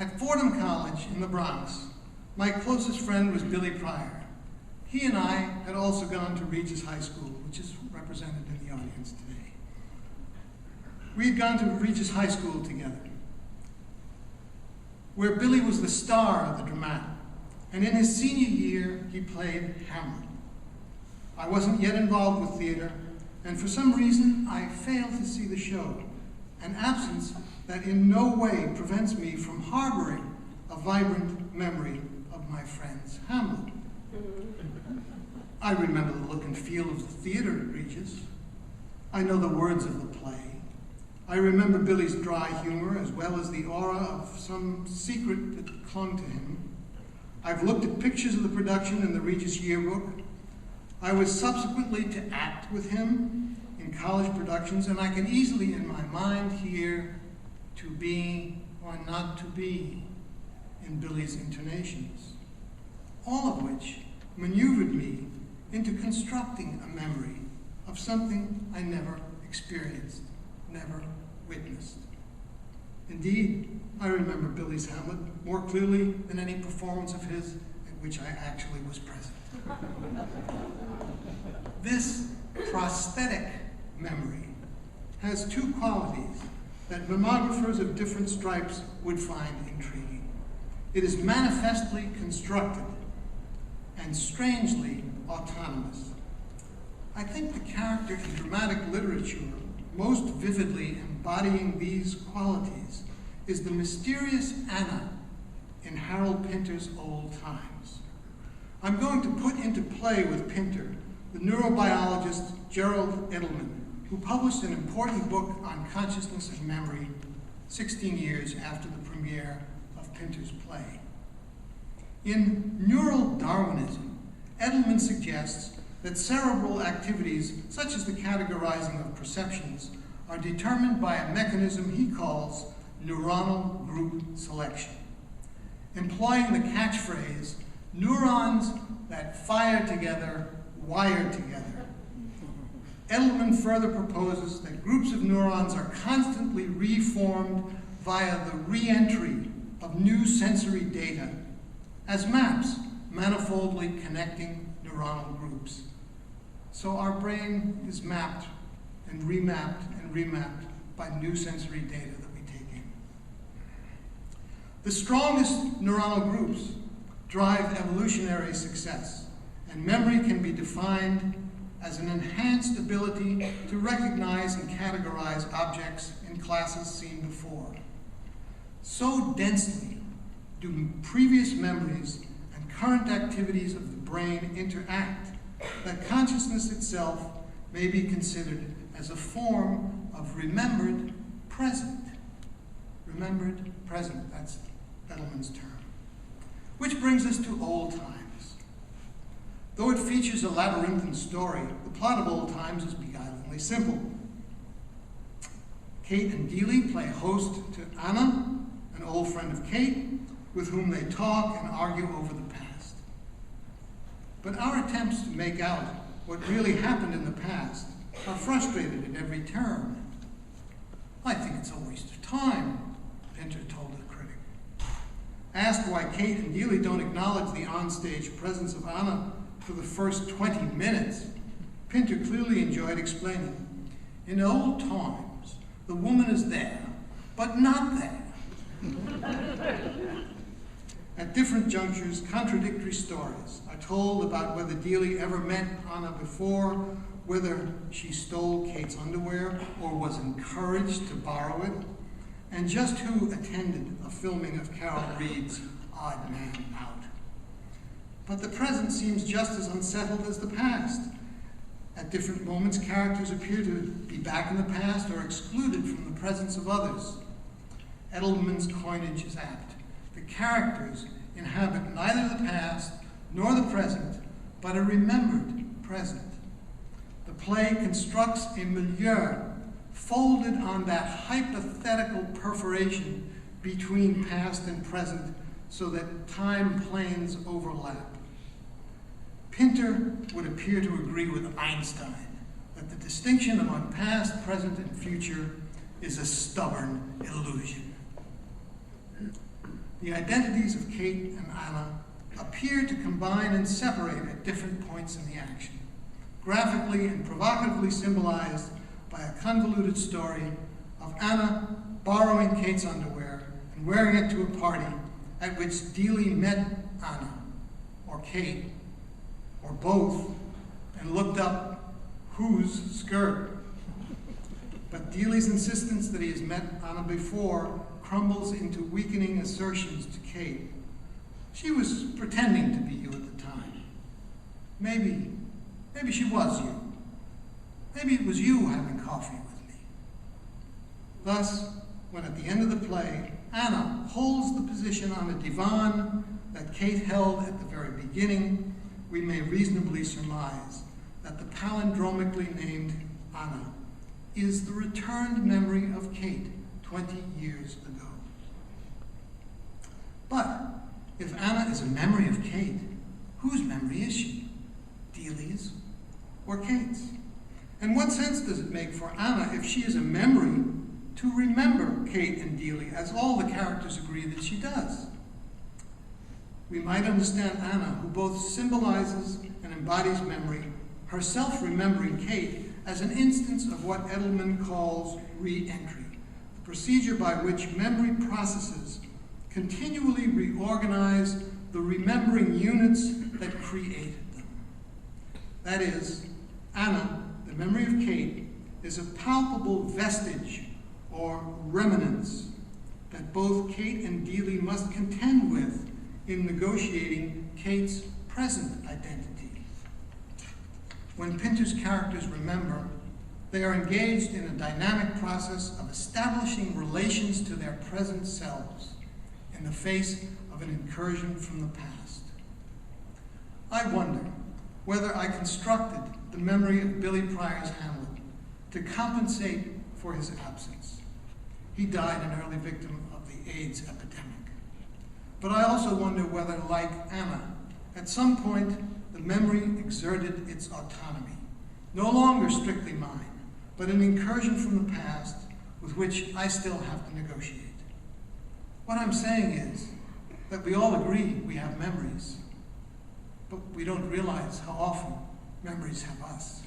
At Fordham College in the Bronx, my closest friend was Billy Pryor. He and I had also gone to Regis High School, which is represented in the audience today. We had gone to Regis High School together, where Billy was the star of the drama, and in his senior year, he played Hamlet. I wasn't yet involved with theater, and for some reason, I failed to see the show, an absence that in no way prevents me from harboring a vibrant memory of my friend's Hamlet. I remember the look and feel of the theater at Regis. I know the words of the play. I remember Billy's dry humor as well as the aura of some secret that clung to him. I've looked at pictures of the production in the Regis yearbook. I was subsequently to act with him in college productions, and I can easily in my mind hear to be or not to be in Billy's intonations, all of which maneuvered me into constructing a memory of something I never experienced, never witnessed. Indeed, I remember Billy's Hamlet more clearly than any performance of his at which I actually was present. This prosthetic memory has two qualities that memographers of different stripes would find intriguing. It is manifestly constructed and strangely autonomous. I think the character in dramatic literature most vividly embodying these qualities is the mysterious Anna in Harold Pinter's Old Times. I'm going to put into play with Pinter the neurobiologist Gerald Edelman, who published an important book on consciousness and memory 16 years after the premiere of Pinter's play. In Neural Darwinism, Edelman suggests that cerebral activities, such as the categorizing of perceptions, are determined by a mechanism he calls neuronal group selection. Employing the catchphrase, neurons that fire together, wire together, Edelman further proposes that groups of neurons are constantly reformed via the re-entry of new sensory data as maps, manifoldly connecting neuronal groups. So our brain is mapped and remapped by new sensory data that we take in. The strongest neuronal groups drive evolutionary success, and memory can be defined as an enhanced ability to recognize and categorize objects in classes seen before. So densely do previous memories and current activities of the brain interact that consciousness itself may be considered as a form of remembered present. Remembered present, that's Edelman's term. Which brings us to Old Times. Though it features a labyrinthine story, the plot of Old Times is beguilingly simple. Kate and Dealey play host to Anna, an old friend of Kate, with whom they talk and argue over the past. But our attempts to make out what really happened in the past are frustrated at every turn. I think it's a waste of time, Pinter told the critic. Asked why Kate and Dealey don't acknowledge the onstage presence of Anna for the first 20 minutes, Pinter clearly enjoyed explaining. In old times, the woman is there, but not there. At different junctures, contradictory stories are told about whether Dealey ever met Anna before, whether she stole Kate's underwear or was encouraged to borrow it, and just who attended a filming of Carol Reed's Odd Man Out. But the present seems just as unsettled as the past. At different moments, characters appear to be back in the past or excluded from the presence of others. Edelman's coinage is apt. The characters inhabit neither the past nor the present, but a remembered present. The play constructs a milieu folded on that hypothetical perforation between past and present so that time planes overlap. Pinter would appear to agree with Einstein that the distinction among past, present, and future is a stubborn illusion. the identities of Kate and Anna appear to combine and separate at different points in the action, graphically and provocatively symbolized by a convoluted story of Anna borrowing Kate's underwear and wearing it to a party at which Dealey met Anna, or Kate, or both, and looked up whose skirt. But Dealey's insistence that he has met Anna before crumbles into weakening assertions to Kate. She was pretending to be you at the time. Maybe she was you. Maybe it was you having coffee with me. Thus, when at the end of the play, Anna holds the position on a divan that Kate held at the very beginning, we may reasonably surmise that the palindromically named Anna is the returned memory of Kate 20 years ago. But if Anna is a memory of Kate, whose memory is she? Dealey's or Kate's? And what sense does it make for Anna, if she is a memory, to remember Kate and Dealey, as all the characters agree that she does? We might understand Anna, who both symbolizes and embodies memory, herself remembering Kate, as an instance of what Edelman calls re-entry, the procedure by which memory processes continually reorganize the remembering units that created them. That is, Anna, the memory of Kate, is a palpable vestige or remnants that both Kate and Dealey must contend with in negotiating Kate's present identity. When Pinter's characters remember, they are engaged in a dynamic process of establishing relations to their present selves in the face of an incursion from the past. I wonder whether I constructed the memory of Billy Pryor's Hamlet to compensate for his absence. He died an early victim of the AIDS epidemic. But I also wonder whether, like Anna, at some point the memory exerted its autonomy, no longer strictly mine, but an incursion from the past with which I still have to negotiate. What I'm saying is that we all agree we have memories, but we don't realize how often memories have us.